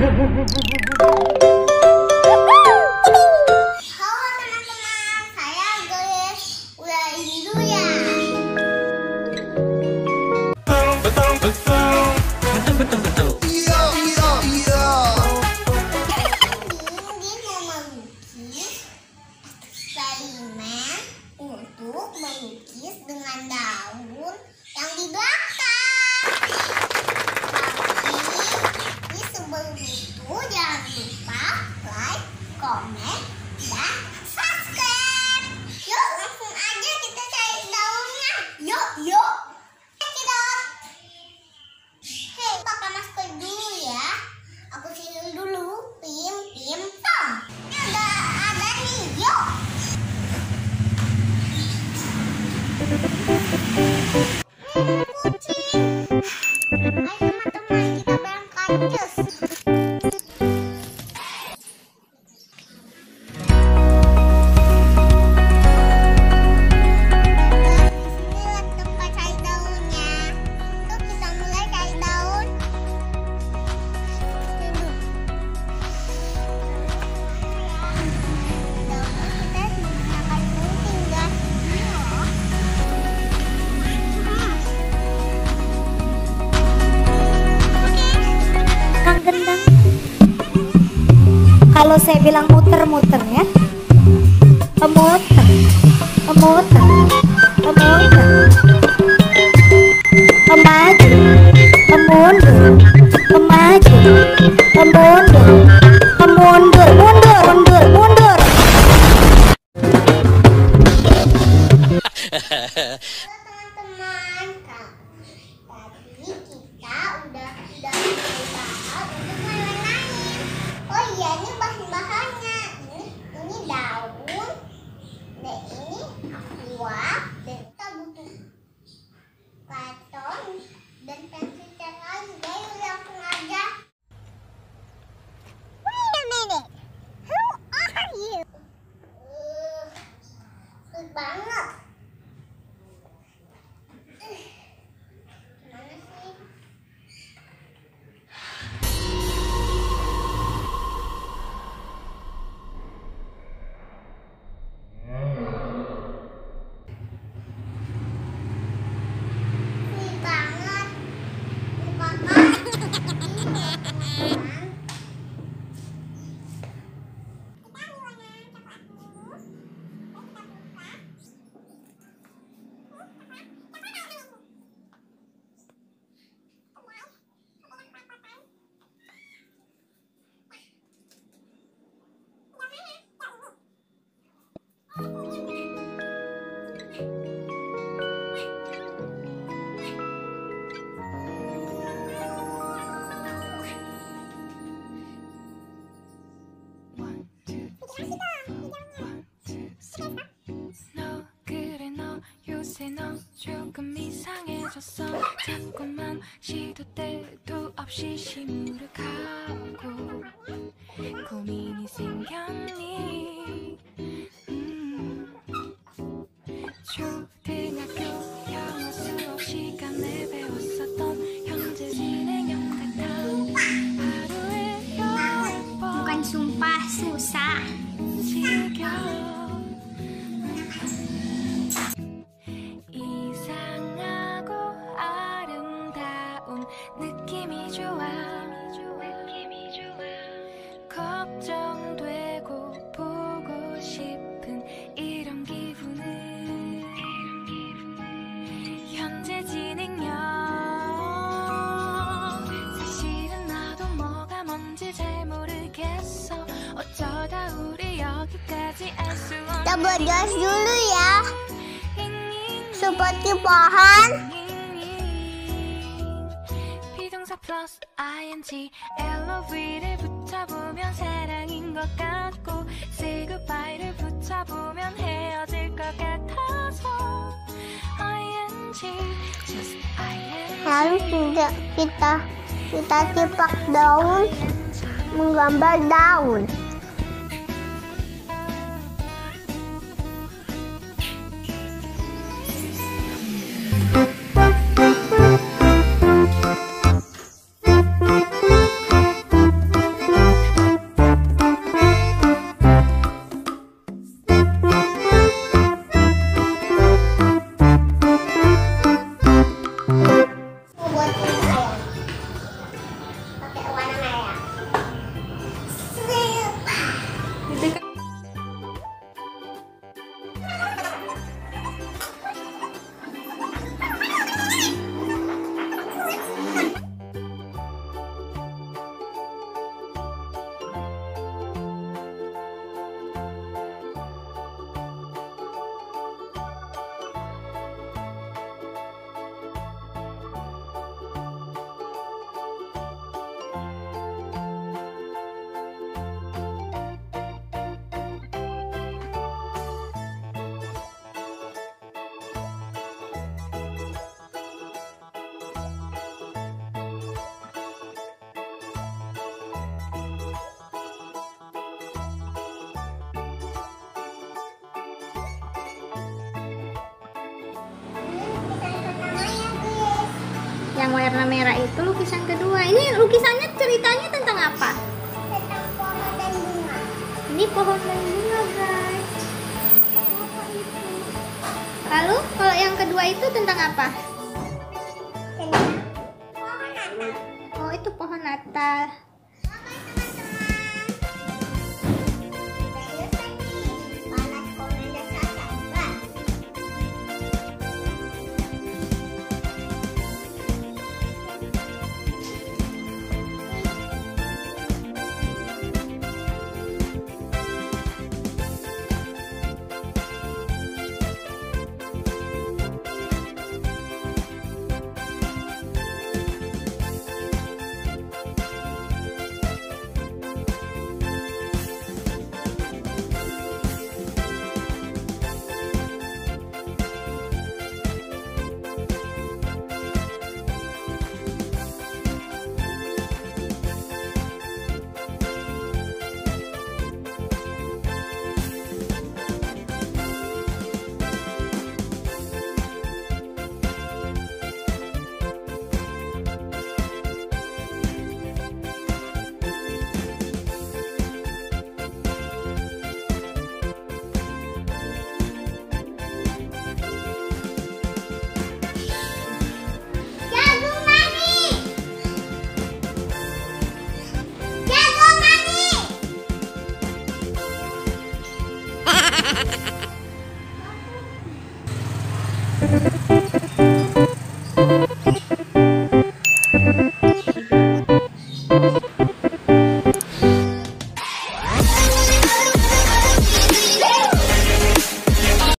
teman-teman, saya guys udah ini dulu ya. Betul. Iya. Ini mau melukis eksperimen untuk melukis dengan daun yang di belakang. Tapi sebelum itu jangan lupa like, comment, dan subscribe. Yuk langsung aja kita cari daunnya. Yuk. Cekidot. Hei, pakai masker dulu ya. Aku sini dulu. Pim, tom. Ada nih. Yuk. Kucing. Ayo teman-teman, kita berangkat. Cus. Inilah tempat cari daunnya. Yuk kita mulai cari daun. Daunnya kita menggunakan gunting guys. Ini loh. Kang Gendang. Kalau saya bilang muter-muter ya. Muter. Maju. Mundur. Maju. Mundur. Teman-teman, tadi kita udah berusaha untuk main-main. Oh iya, ini bahan-bahannya. Ini daun, dan ini aqua, dan kita butuh karton dan pensil cat lagi. Ayo langsung aja. Wait a minute, who are you? Sulit banget. Mana sih? Sulit banget. Lupakan. 너 그래 너 요새 너 조금 이상해졌어 자꾸만 시도 때도 없이 시무룩하고 고민이 생겼니 초등학교 영어 수업 시간에 배웠었던 형제 진행형 같아 하루에 몇 번 Bukan sumpah, susah. 이상하고 아름다운 느낌이 좋아 걱정되고 보고 싶은 이런 기분은 현재 진행형 사실은 나도 뭐가 뭔지 잘 모르겠어 어쩌다 우리 여기까지 알 수 Kita 없는 belajar dulu ya. Seperti pohon. 비동사 플러스 ing LOV를 붙여보면 사랑인 것 같고 say goodbye를 붙여보면 헤어질 것 같아서 ing just ing Harus tidak kita tipak daun, menggambar daun. Yang warna merah itu lukisan kedua. Ini lukisannya ceritanya tentang apa? Tentang pohon dan bunga. Ini pohon dan bunga, guys. Lalu kalau yang kedua itu tentang apa? Tentang pohon Natal. Oh, itu pohon Natal.